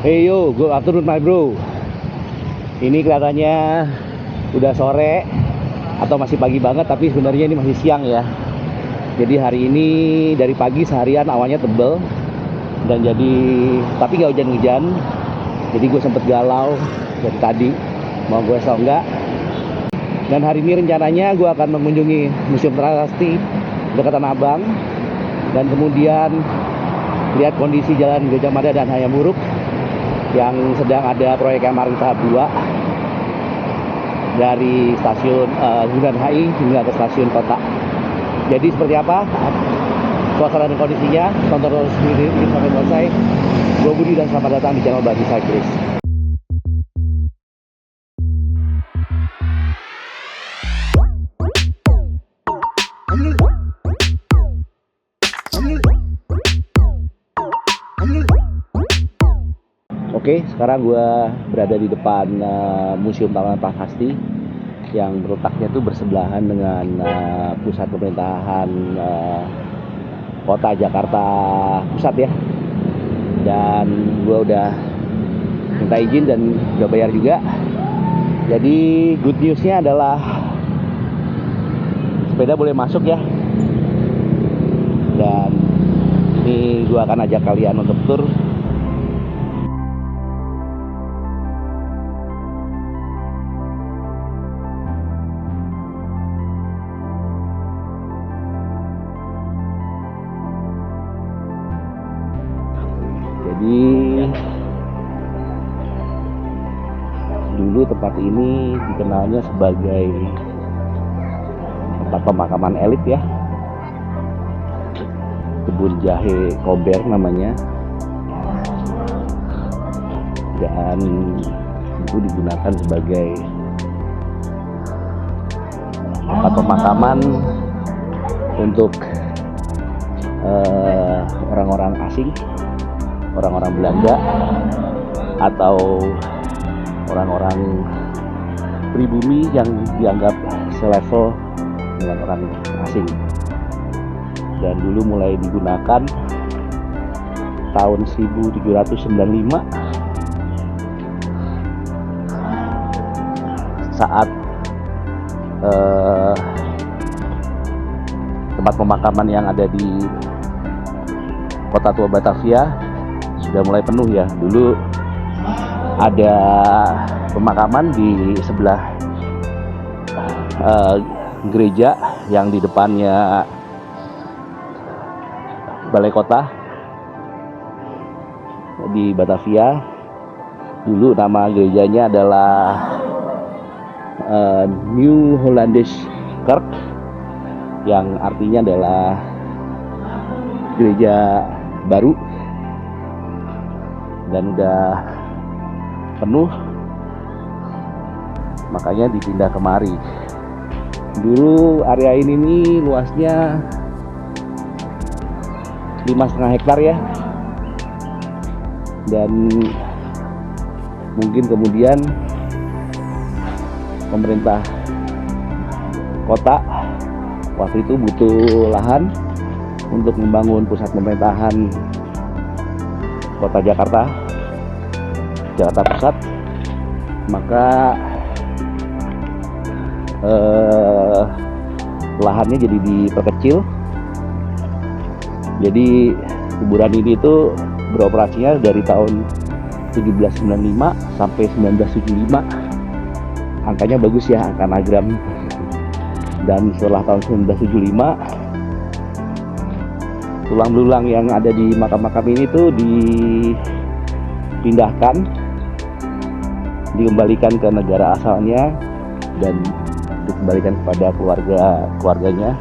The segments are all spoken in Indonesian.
Hey yo, good afternoon my bro. Ini kelihatannya udah sore atau masih pagi banget, tapi sebenarnya ini masih siang ya. Jadi hari ini dari pagi seharian awannya tebel dan tapi nggak hujan-hujan. Jadi gue sempet galau dari tadi mau gue atau enggak. Dan hari ini rencananya gue akan mengunjungi Museum Prasasti dekat Tanah Abang dan kemudian lihat kondisi jalan Gajah Mada dan Hayam Wuruk yang sedang ada proyek MRT tahap 2 dari stasiun Bundaran HI hingga ke stasiun kota. Jadi seperti apa suasana dan kondisinya, tonton terus video ini sampai selesai. Gue Budi dan selamat datang di channel Bagi Cyclist. Oke, sekarang gue berada di depan Museum Taman Prasasti yang letaknya tuh bersebelahan dengan pusat pemerintahan kota Jakarta Pusat ya. Dan gue udah minta izin dan udah bayar juga. Jadi good newsnya adalah sepeda boleh masuk ya. Dan ini gue akan ajak kalian untuk tur. Jadi dulu tempat ini dikenalnya sebagai tempat pemakaman elit ya, kebun jahe Kober namanya, dan itu digunakan sebagai tempat pemakaman untuk orang-orang asing, orang-orang Belanda atau orang-orang pribumi yang dianggap selevel dengan orang asing. Dan dulu mulai digunakan tahun 1795 saat tempat pemakaman yang ada di Kota Tua Batavia sudah mulai penuh ya. Dulu ada pemakaman di sebelah gereja yang di depannya Balai Kota di Batavia. Dulu nama gerejanya adalah New Hollandisch Kerk, yang artinya adalah gereja baru, dan udah penuh, makanya dipindah kemari. Dulu area ini nih luasnya 5,5 hektar ya, dan mungkin kemudian pemerintah kota waktu itu butuh lahan untuk membangun pusat pemerintahan kota Jakarta Pusat, maka lahannya jadi diperkecil. Jadi kuburan ini itu beroperasinya dari tahun 1795 sampai 1975. Angkanya bagus ya, angka anagram. Dan setelah tahun 1975, tulang belulang yang ada di makam-makam ini tuh dipindahkan, dikembalikan ke negara asalnya dan dikembalikan kepada keluarganya.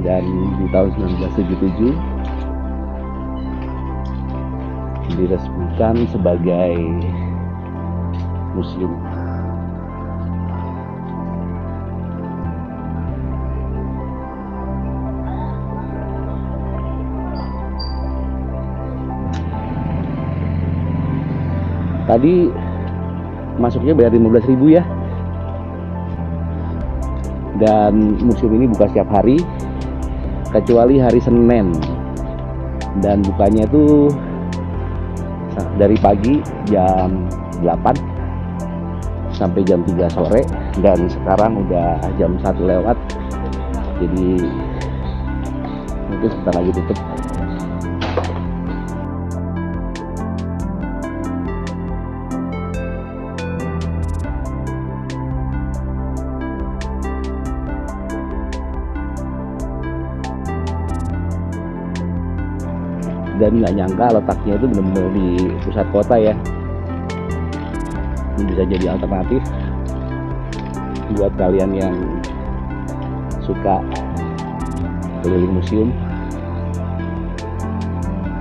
Dan di tahun 1977 diresmikan sebagai museum. Tadi masuknya bayar 15.000 ya. Dan museum ini buka setiap hari kecuali hari Senin, dan bukanya itu dari pagi jam 8 sampai jam 3 sore, dan sekarang udah jam 1 lewat, jadi mungkin sebentar lagi tutup. Dan nggak nyangka letaknya itu benar-benar di pusat kota ya. Ini bisa jadi alternatif buat kalian yang suka keliling museum.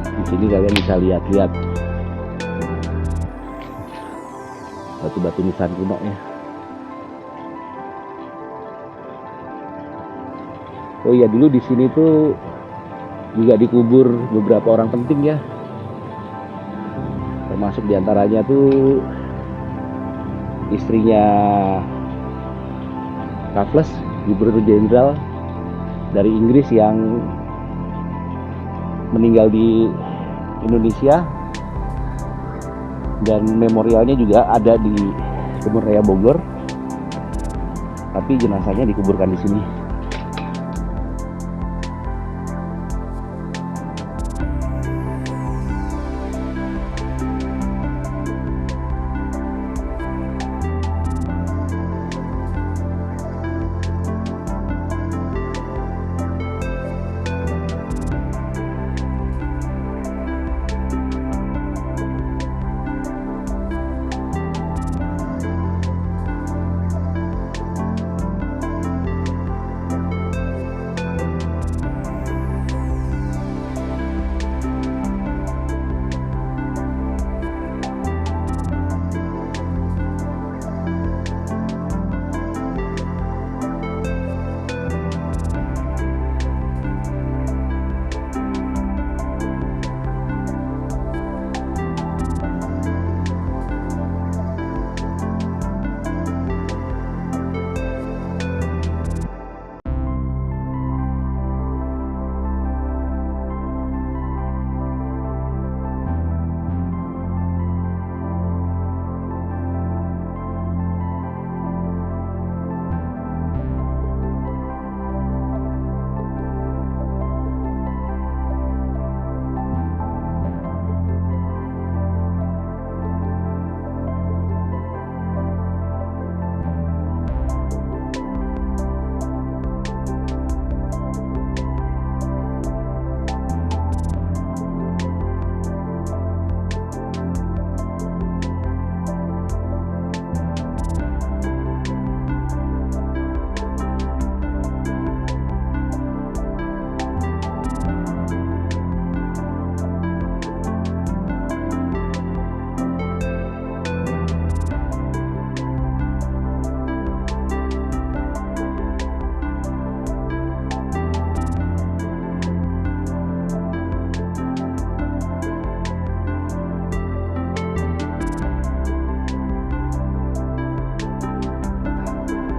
Di sini kalian bisa lihat-lihat batu-batu nisan kuno ya. Oh iya, dulu di sini tuh juga dikubur beberapa orang penting ya, termasuk diantaranya tuh istrinya Raffles, gubernur jenderal dari Inggris yang meninggal di Indonesia, dan memorialnya juga ada di Kebun Raya Bogor, tapi jenazahnya dikuburkan di sini.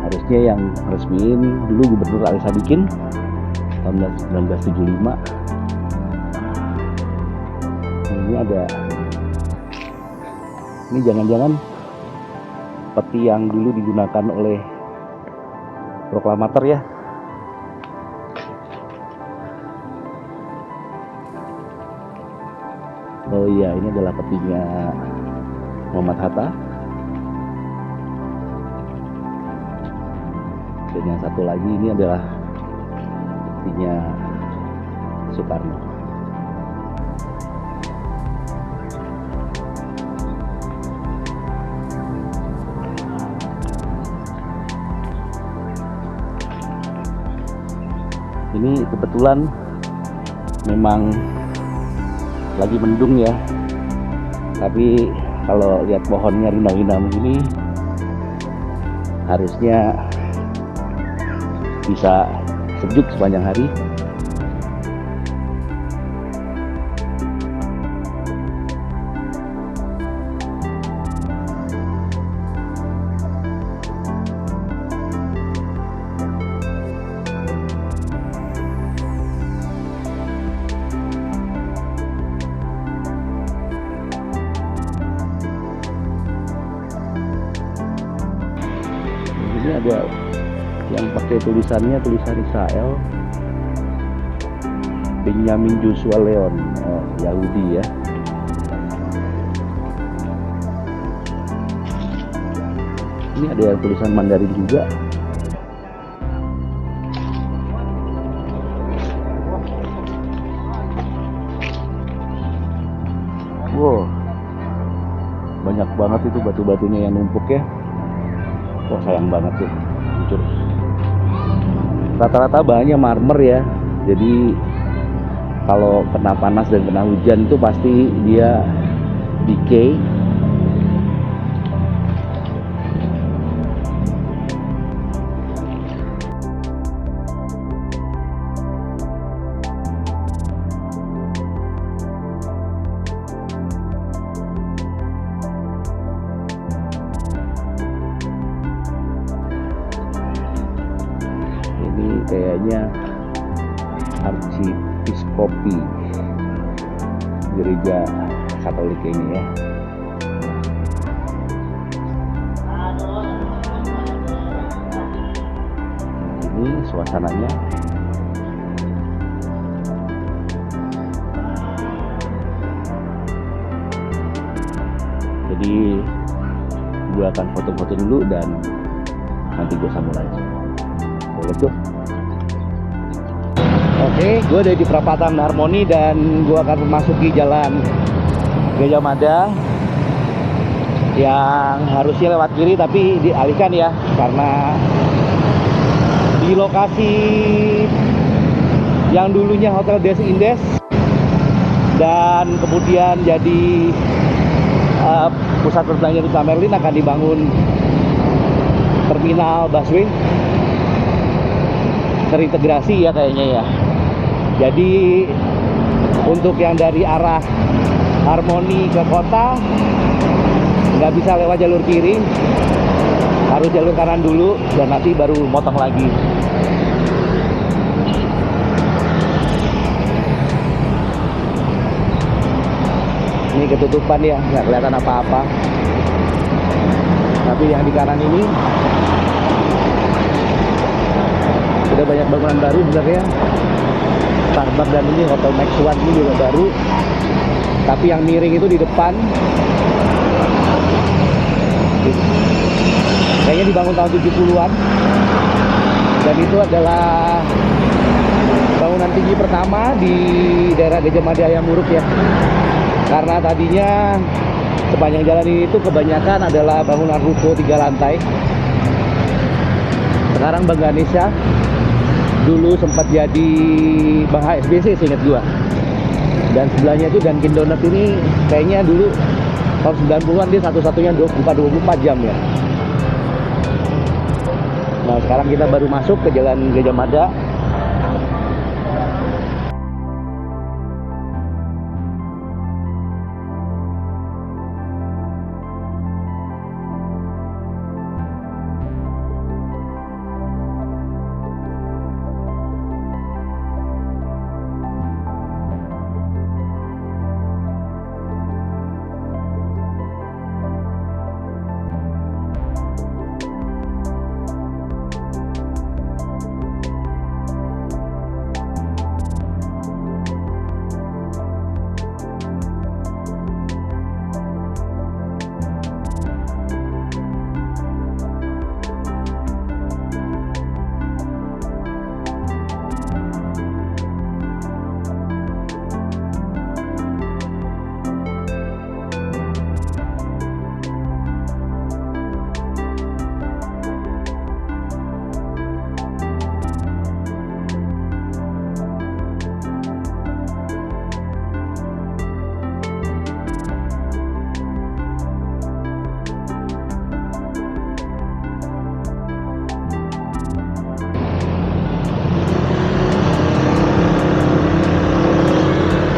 Harusnya yang resmiin dulu Gubernur Ali Sadikin tahun 1975. Ini jangan-jangan peti yang dulu digunakan oleh proklamator ya. Oh iya, ini adalah petinya Muhammad Hatta. Dan yang satu lagi ini adalah petinya Soekarno. Ini kebetulan memang lagi mendung ya, tapi kalau lihat pohonnya rindang-rindang begini harusnya bisa sejuk sepanjang hari. ada yang pakai tulisan Israel, Benyamin Joshua Leon, Yahudi ya. Ini ada yang tulisan Mandarin juga. Wow, banyak banget itu batu-batunya yang numpuk ya. Wah, sayang banget tuh, hancur. Rata-rata bahannya marmer ya. Jadi kalau kena panas dan kena hujan itu pasti dia decay. Ini kayaknya Archiepiscopi gereja Katolik ini ya. Ini suasananya. Jadi gue akan foto-foto dulu dan nanti gue sambung lagi. Boleh tuh. Oke, gue ada di perapatan Harmoni dan gue akan memasuki jalan Gajah Mada yang harusnya lewat kiri tapi dialihkan ya, karena di lokasi yang dulunya Hotel Des Indes dan kemudian jadi pusat perbelanjaan Duta Merlin akan dibangun terminal busway terintegrasi ya kayaknya ya. Jadi untuk yang dari arah Harmoni ke kota nggak bisa lewat jalur kiri, harus jalur kanan dulu dan nanti baru motong lagi. Ini ketutupan ya, nggak kelihatan apa-apa. Tapi yang di kanan ini sudah banyak bangunan baru sebenarnya. Starbucks dan ini Hotel Max One ini juga baru. Tapi yang miring itu di depan. Kayaknya dibangun tahun 70-an. Dan itu adalah bangunan tinggi pertama di daerah Gajah Mada yang Muruk ya. Karena tadinya sepanjang jalan ini itu kebanyakan adalah bangunan ruko 3 lantai. Sekarang Bank Ganesha, dulu sempat jadi Bank HSBC seingat gua. Dan sebelahnya itu Dunkin Donut ini kayaknya dulu tahun 90-an dia satu-satunya buka 24 jam ya. Nah sekarang kita baru masuk ke jalan Gajah Mada.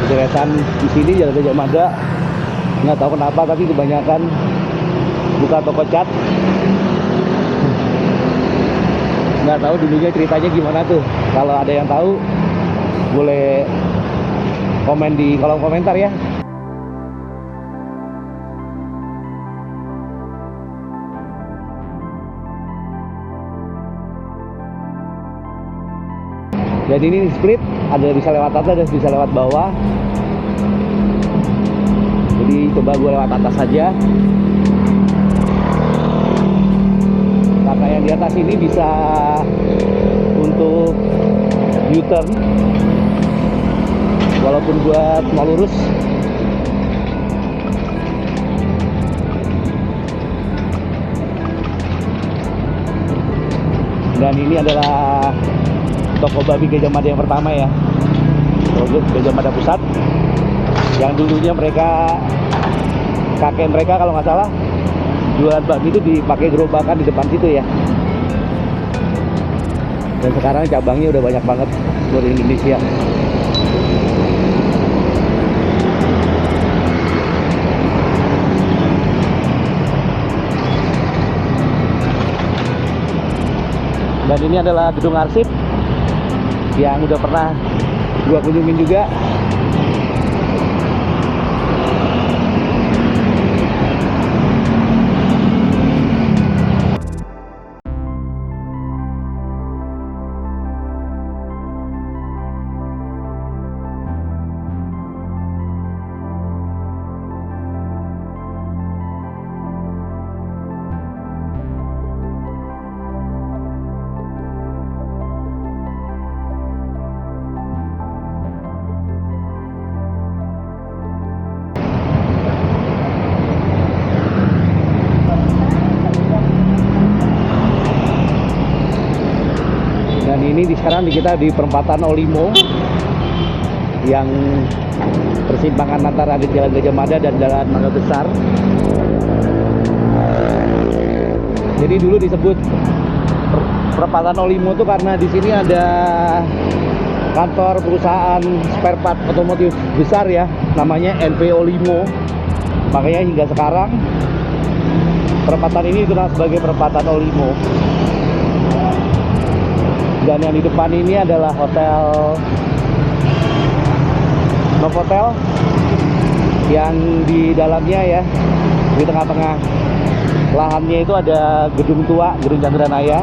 Deretan di sini jalan Gajah Mada, nggak tahu kenapa tapi kebanyakan buka toko cat. Nggak tahu dulunya ceritanya gimana tuh. Kalau ada yang tahu boleh komen di kolom komentar ya. Dan ini split, ada bisa lewat atas, ada bisa lewat bawah. Jadi coba gue lewat atas saja. Karena yang di atas ini bisa untuk U-turn, walaupun buat mau lurus. Dan ini adalah toko babi Gajah Mada yang pertama ya, Gajah Mada Pusat, yang dulunya kakek mereka kalau nggak salah jualan babi itu dipakai gerobakan di depan situ ya. Dan sekarang cabangnya udah banyak banget seluruh Indonesia. Dan ini adalah gedung arsip yang udah pernah gua kunjungin juga. Dan ini sekarang kita di perempatan Olimo, yang persimpangan antara Jalan Gajah Mada dan Jalan Mangga Besar. Jadi dulu disebut perempatan Olimo itu karena di sini ada kantor perusahaan spare part otomotif besar ya, namanya NP Olimo. Makanya hingga sekarang perempatan ini dikenal sebagai perempatan Olimo. Dan yang di depan ini adalah hotel Novotel, yang di dalamnya ya, di tengah-tengah lahannya itu ada gedung tua, gedung Chandranaya.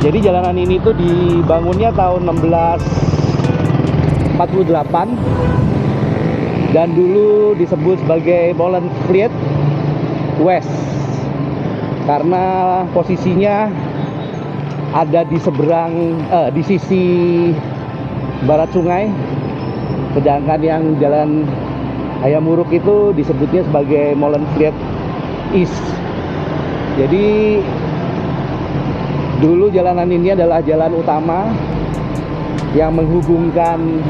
Jadi jalanan ini tuh dibangunnya tahun 1648 dan dulu disebut sebagai Molenvliet West karena posisinya ada di seberang, di sisi barat sungai, sedangkan yang jalan Hayamuruk itu disebutnya sebagai Molenvliet East. Jadi dulu jalanan ini adalah jalan utama yang menghubungkan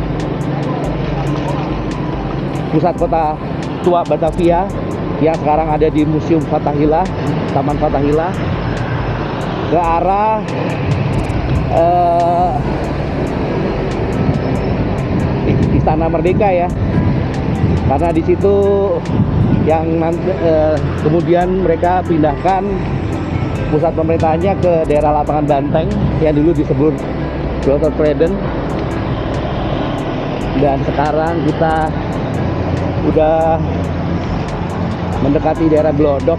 pusat kota tua Batavia yang sekarang ada di Museum Fathahillah, Taman Fathahillah, ke arah Istana Merdeka ya, karena di situ yang kemudian mereka pindahkan pusat pemerintahannya ke daerah lapangan Banteng yang dulu disebut Groter Preden. Dan sekarang kita udah mendekati daerah Glodok.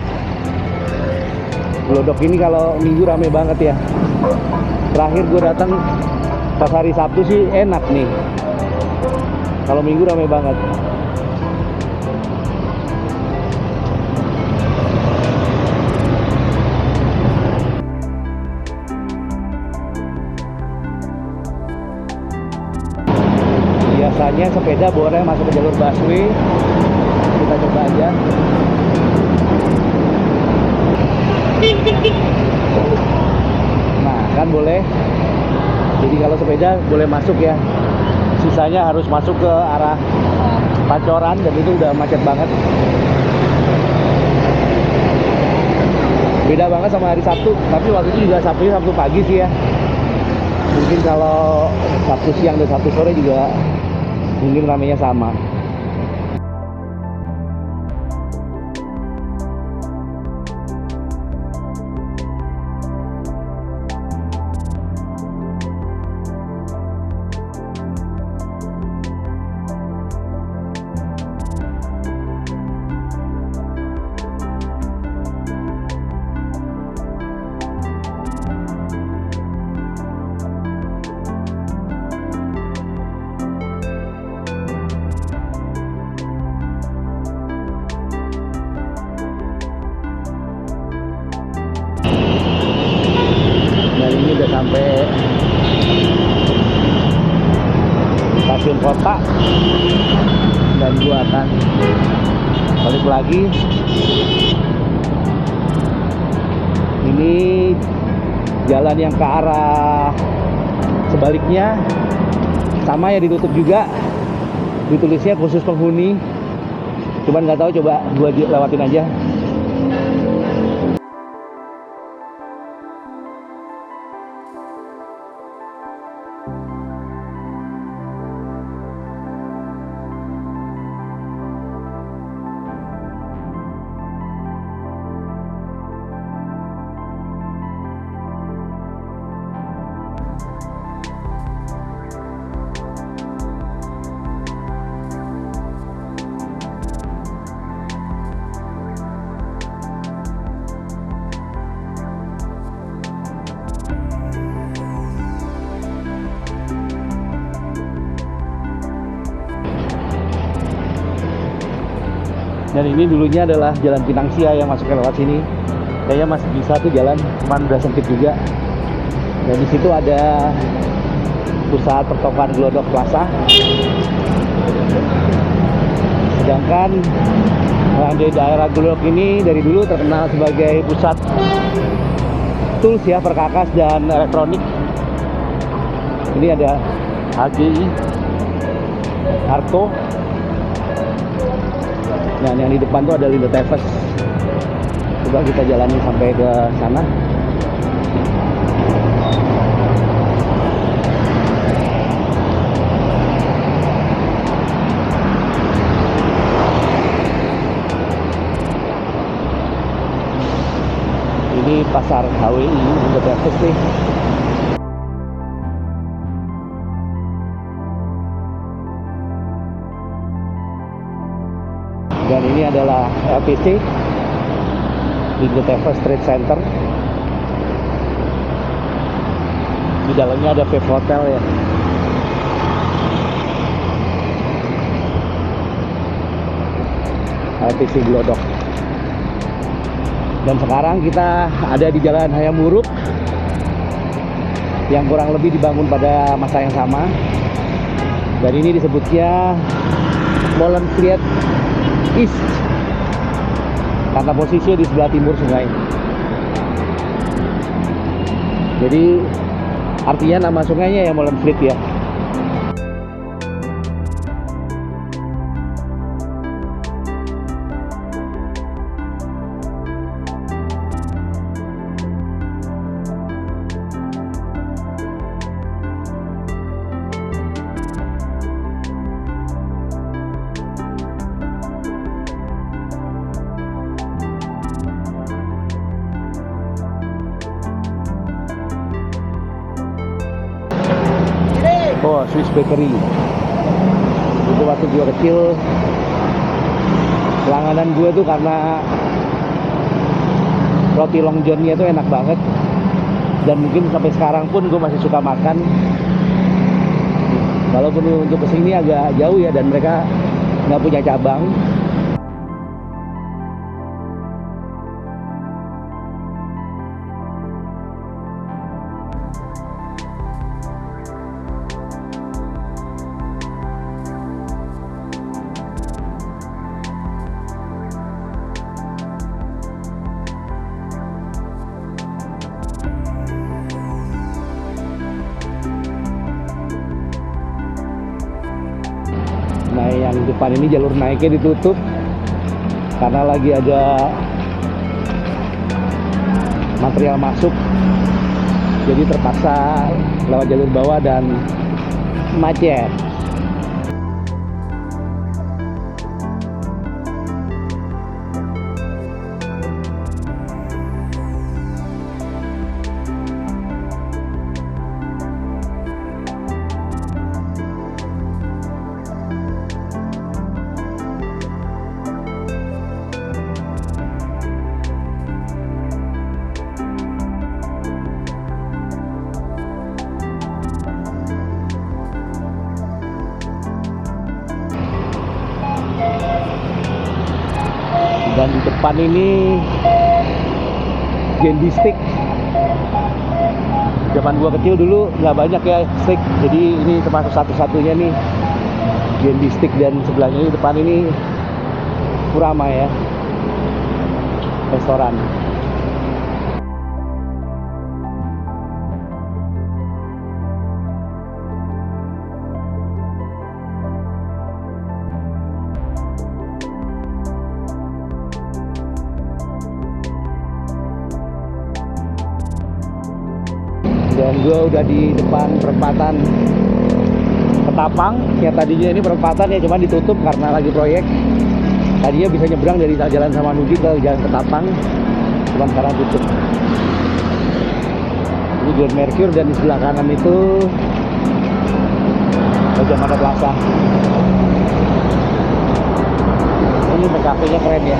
Glodok ini kalau minggu rame banget ya. Terakhir gue datang pas hari Sabtu sih enak nih. Kalau minggu rame banget. Biasanya sepeda boleh masuk ke jalur busway. Kita coba aja. Nah, kan boleh. Jadi kalau sepeda boleh masuk ya. Sisanya harus masuk ke arah Pancoran dan itu udah macet banget. Beda banget sama hari Sabtu, tapi waktu itu juga Sabtu pagi sih ya. Mungkin kalau Sabtu siang dan Sabtu sore juga mungkin ramenya sama. stasiun kota, dan gua akan balik lagi. Ini jalan yang ke arah sebaliknya sama ya, ditutup juga, ditulisnya khusus penghuni, cuman nggak tahu, coba gua lewatin aja. Dan ini dulunya adalah Jalan Pinangsia yang masuknya lewat sini. Kayaknya masih bisa tuh jalan, cuman udah sempit juga. Dan di situ ada pusat pertokoan Glodok Plaza. Sedangkan di daerah Glodok ini dari dulu terkenal sebagai pusat tools ya, perkakas dan elektronik. Ini ada HGI, Arto. Nah, yang di depan tuh ada Lindo Tevez. Coba kita jalani sampai ke sana. Ini pasar HWI Lindo Tevez nih. Dan ini adalah LPC, Lindo Tevez Trade Center. Di dalamnya ada Vape Hotel ya. LPC Glodok. Dan sekarang kita ada di Jalan Hayam Wuruk yang kurang lebih dibangun pada masa yang sama. Dan ini disebutnya Molenvliet East karena posisinya di sebelah timur sungai. Jadi artinya nama sungainya ya Molenvliet ya. Oh, Swiss Bakery. Itu waktu gue kecil, langganan gue tuh karena roti Long John-nya tuh enak banget. Dan mungkin sampai sekarang pun gue masih suka makan. Walaupun untuk kesini agak jauh ya, dan mereka nggak punya cabang. Nah, yang depan ini jalur naiknya ditutup karena lagi ada material masuk, jadi terpaksa lewat jalur bawah dan macet. Dan di depan ini candy stick. Zaman gua kecil dulu nggak banyak ya stick, jadi ini termasuk satu-satunya nih BNB Stick, dan sebelahnya di depan ini Kurama ya, restoran. Dan gue udah di depan perempatan Ketapang. Ya tadinya ini perempatan ya, cuma ditutup karena lagi proyek. Tadinya bisa nyebrang dari jalan Samanhudi ke jalan Ketapang, cuma sekarang tutup. Ini Grand Mercure, dan di sebelah kanan itu Gajah Mada Plaza. Ini cafe-nya keren ya.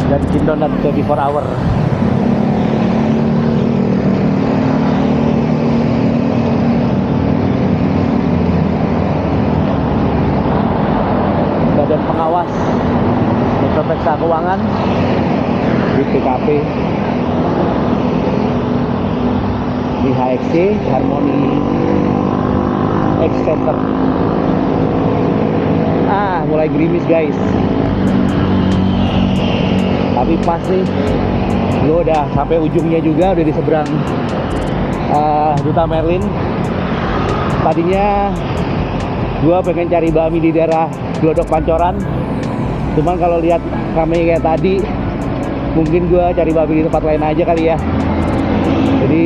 Dunkin Donut 24 hour. Badan Pengawas Metro Peksa Keuangan, BPKP, di HXC Harmony X Center. Mulai gerimis guys, tapi pas nih, gue udah sampai ujungnya juga, udah di seberang Duta Merlin. Tadinya gue pengen cari bakmi di daerah Glodok Pancoran, cuman kalau lihat kami kayak tadi, mungkin gue cari bakmi di tempat lain aja kali ya. Jadi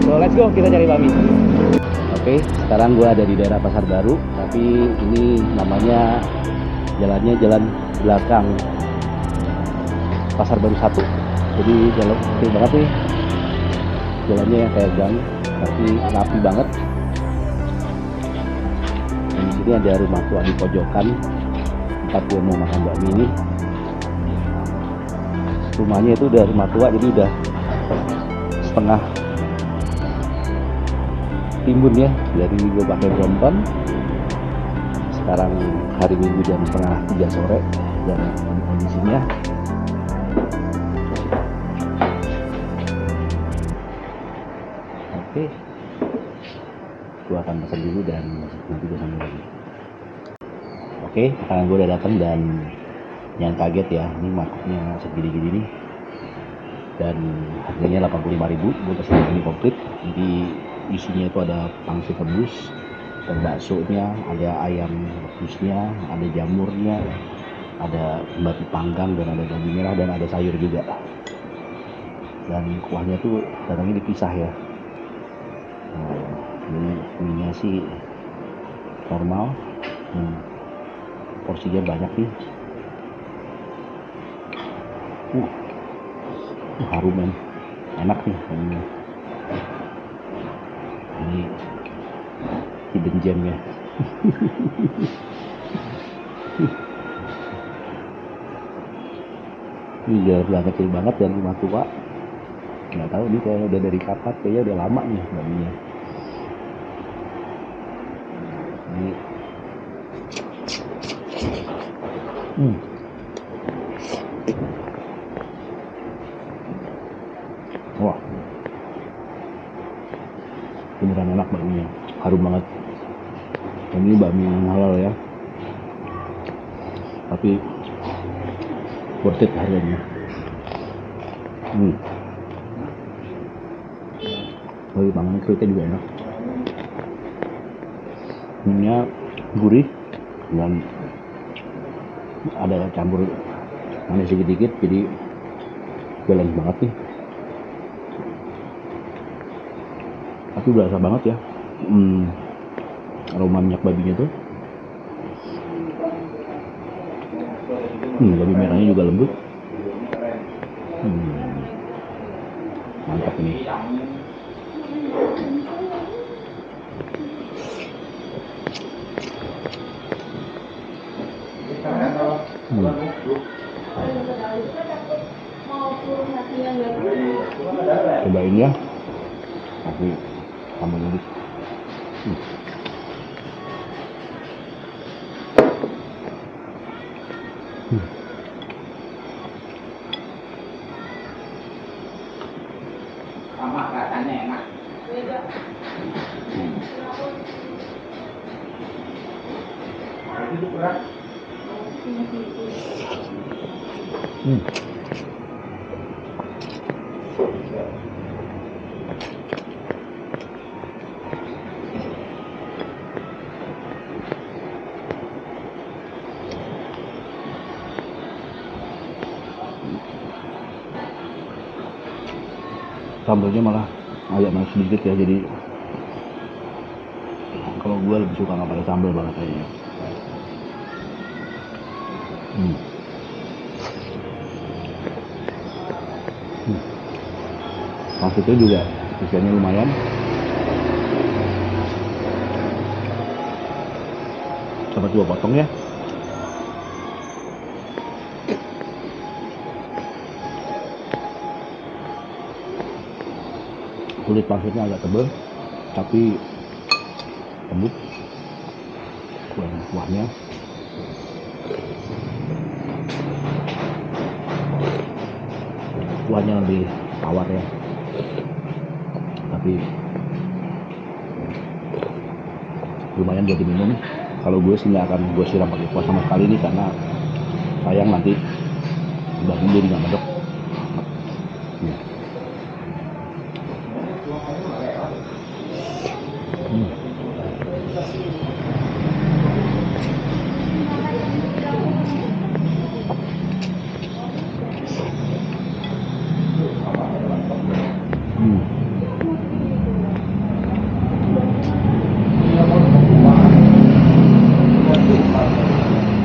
so let's go, kita cari bakmi. Oke, sekarang gue ada di daerah Pasar Baru, tapi ini namanya jalannya jalan belakang Pasar Baru 1. Jadi jalan kecil banget nih, jalannya yang kayak gang, tapi rapi banget. Dan di sini ada rumah tua di pojokan tempat gue mau makan bakmi ini. Rumahnya itu udah rumah tua, jadi udah setengah timbun ya. Dari gue pakai Brompton. Sekarang hari Minggu jam setengah 3 sore, dan kondisinya oke. Gue akan pesan dulu dan nanti gue sambung lagi. Oke, makanan gue udah datang dan jangan kaget ya, ini mangkoknya segini-gini nih, dan harganya 85.000. Gue pesan ini komplit. Jadi isinya itu ada pangsit rebus, dan baksonya, ada ayam rebusnya, ada jamurnya, ada batu panggang, dan ada daging merah, dan ada sayur juga. Dan kuahnya tuh datangnya dipisah ya. Ini minyak sih normal, porsinya banyak nih. Harum men, enak nih ini. Ini hidden gem ya. Ini jalan kecil banget dan rumah tua. Nggak tahu nih kalau udah dari kapan, kayaknya udah lama nih bakminya. Ini wah, beneran enak bakminya, harum banget. Dan ini bakmi halal ya, tapi worth it harganya. Bagi pangan kulitnya juga enak, minyak gurih dan ada campur manis sedikit, jadi balance banget nih. Tapi berasa banget ya aroma minyak babinya tuh. Babi merahnya juga lembut. Mantap ini. Cobain ya. Tapi sambal lagi. Sama rasanya enak. Itu berat. Sambalnya malah agak manis sedikit ya, jadi kalau gue lebih suka nggak pakai sambal banget kayaknya. Maksudnya juga isiannya lumayan. Dapat 2 potong ya. Kulit pangsitnya agak tebal tapi lembut. Kuahnya lebih tawar ya, tapi lumayan buat diminum. Kalau gue sih nggak akan gue siram pakai kuah sama sekali nih, karena sayang nanti udah jadi nggak medok.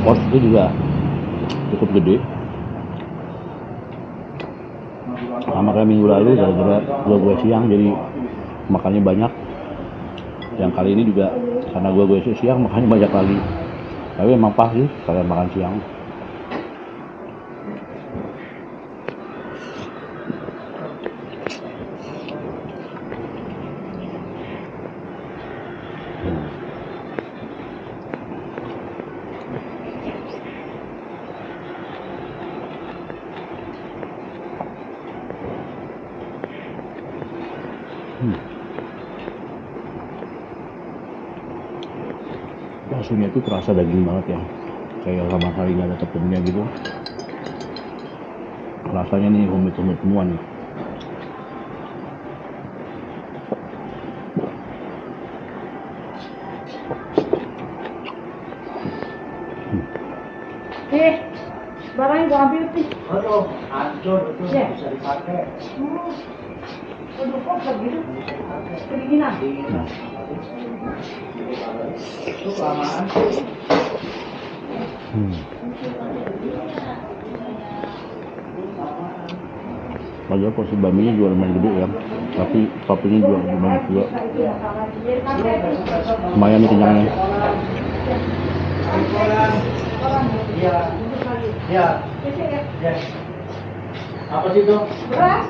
Porsinya juga cukup gede, sama kayak minggu lalu. Gara-gara gue siang jadi makannya banyak. Yang kali ini juga karena gue siang makanya banyak lagi. Tapi emang pas sih kalian makan siang. Baksonya itu terasa daging banget ya, kayak sama sekali nggak ada tepungnya gitu. Rasanya nih humit-humit semua nih. Barangnya gua ambil sih. Aduh, hancur itu bisa dipakai. Aduh, kok begitu? Kedinginan. Nah, Itu kelamaan. padahal porsi baminya juga lumayan gede ya, tapi toppingnya juga lebih banyak juga. Lumayan nih kenyangnya. Iya. Iya. Ya. Apa sih itu? Beras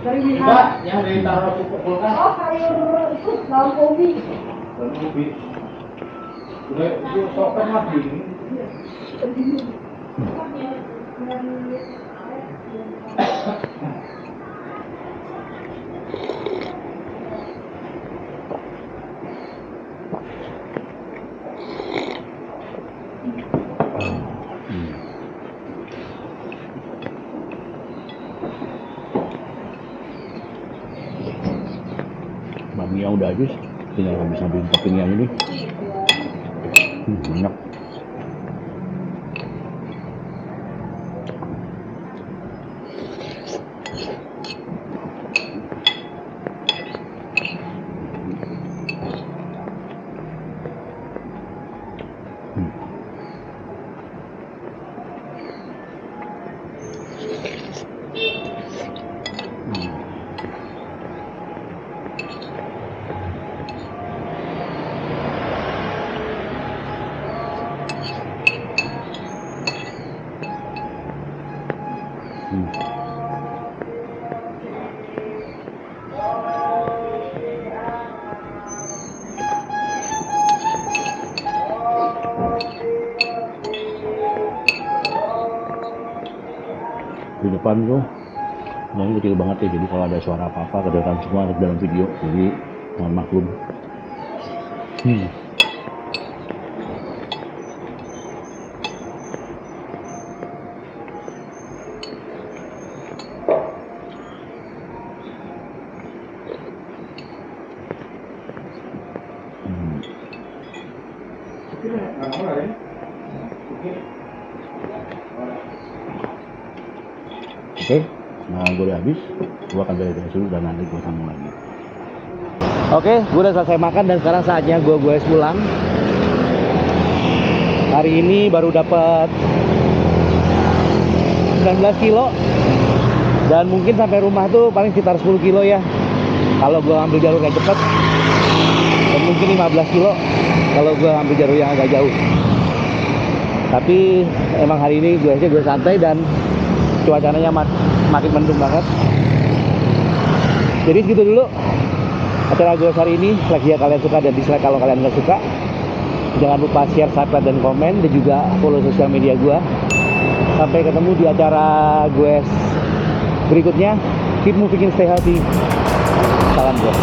dari Enggak, Minang. yang ditaruh pupuk kulkas. Oh, sayur itu daun ubi. Dan ubi. Udah, itu sopnya mati. Baminya udah habis, tinggal habis-habisin toppingnya ini. Enak. di depan tuh rumahnya kecil banget ya, jadi kalau ada suara apa-apa kedengaran semua dalam video, jadi mohon maklum. Oke, nah gue udah habis, gue akan beres dulu dan nanti gue sambung lagi. Oke, gue udah selesai makan dan sekarang saatnya gue pulang. Hari ini baru dapat 19 kilo dan mungkin sampai rumah tuh paling sekitar 10 kilo ya kalau gue ambil jalur yang cepat, dan mungkin 15 kilo kalau gue ambil jalur yang agak jauh. Tapi emang hari ini gue santai dan cuacanya makin mendung banget. Jadi segitu dulu acara gue hari ini. Like ya kalian suka dan dislike kalau kalian nggak suka. Jangan lupa share, subscribe, dan komen, dan juga follow sosial media gue. Sampai ketemu di acara gue berikutnya. Keep moving and stay healthy. Salam gue.